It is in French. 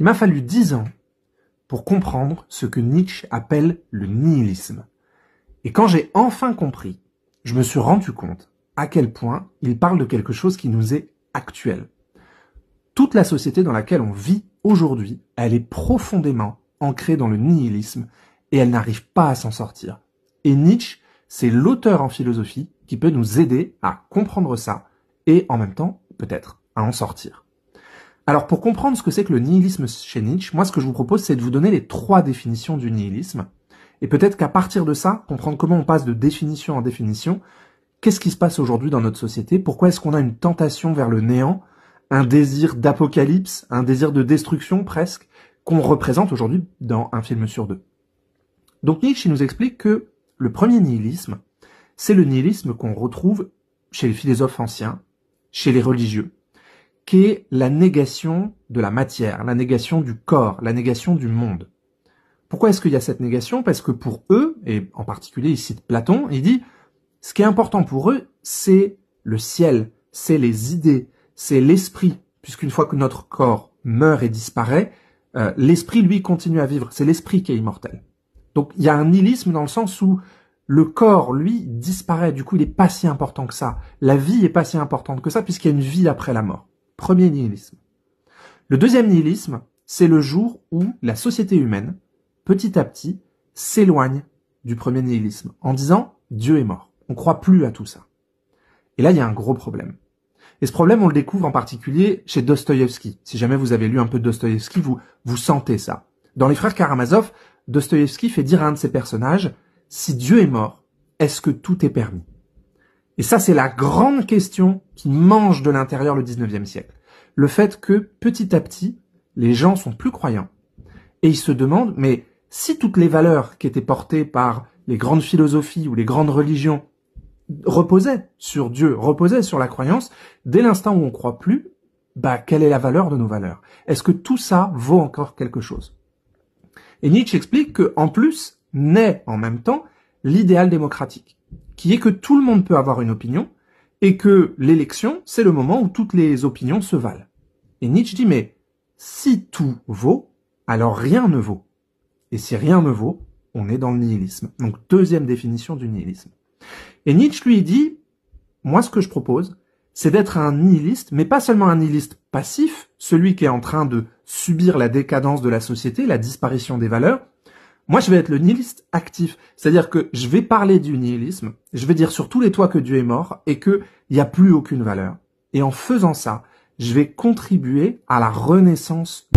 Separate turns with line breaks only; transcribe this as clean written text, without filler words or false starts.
Il m'a fallu 10 ans pour comprendre ce que Nietzsche appelle le nihilisme. Et quand j'ai enfin compris, je me suis rendu compte à quel point il parle de quelque chose qui nous est actuel. Toute la société dans laquelle on vit aujourd'hui, elle est profondément ancrée dans le nihilisme et elle n'arrive pas à s'en sortir. Et Nietzsche, c'est l'auteur en philosophie qui peut nous aider à comprendre ça et en même temps, peut-être, à en sortir. Alors pour comprendre ce que c'est que le nihilisme chez Nietzsche, moi ce que je vous propose c'est de vous donner les 3 définitions du nihilisme et peut-être qu'à partir de ça, comprendre comment on passe de définition en définition, qu'est-ce qui se passe aujourd'hui dans notre société, pourquoi est-ce qu'on a une tentation vers le néant, un désir d'apocalypse, un désir de destruction presque, qu'on représente aujourd'hui dans un film sur 2. Donc Nietzsche nous explique que le premier nihilisme, c'est le nihilisme qu'on retrouve chez les philosophes anciens, chez les religieux, qui est la négation de la matière, la négation du corps, la négation du monde. Pourquoi est-ce qu'il y a cette négation? Parce que pour eux, et en particulier il cite Platon, il dit ce qui est important pour eux, c'est le ciel, c'est les idées, c'est l'esprit, puisqu'une fois que notre corps meurt et disparaît, l'esprit lui continue à vivre, c'est l'esprit qui est immortel. Donc il y a un nihilisme dans le sens où le corps, lui, disparaît, du coup il n'est pas si important que ça. La vie n'est pas si importante que ça, puisqu'il y a une vie après la mort. Premier nihilisme. Le deuxième nihilisme, c'est le jour où la société humaine, petit à petit, s'éloigne du premier nihilisme, en disant « Dieu est mort ». On ne croit plus à tout ça. Et là, il y a un gros problème. Et ce problème, on le découvre en particulier chez Dostoïevski. Si jamais vous avez lu un peu de Dostoïevski, vous sentez ça. Dans Les Frères Karamazov, Dostoïevski fait dire à un de ses personnages « Si Dieu est mort, est-ce que tout est permis ?» Et ça, c'est la grande question qui mange de l'intérieur le 19e siècle. Le fait que, petit à petit, les gens sont plus croyants. Et ils se demandent, mais si toutes les valeurs qui étaient portées par les grandes philosophies ou les grandes religions reposaient sur Dieu, reposaient sur la croyance, dès l'instant où on ne croit plus, quelle est la valeur de nos valeurs? Est-ce que tout ça vaut encore quelque chose? Et Nietzsche explique qu'en plus, naît en même temps l'idéal démocratique, qui est que tout le monde peut avoir une opinion, et que l'élection, c'est le moment où toutes les opinions se valent. Et Nietzsche dit, mais si tout vaut, alors rien ne vaut. Et si rien ne vaut, on est dans le nihilisme. Donc deuxième définition du nihilisme. Et Nietzsche lui dit, moi ce que je propose, c'est d'être un nihiliste, mais pas seulement un nihiliste passif, celui qui est en train de subir la décadence de la société, la disparition des valeurs. Moi, je vais être le nihiliste actif. C'est-à-dire que je vais parler du nihilisme, je vais dire sur tous les toits que Dieu est mort et qu'il n'y a plus aucune valeur. Et en faisant ça, je vais contribuer à la renaissance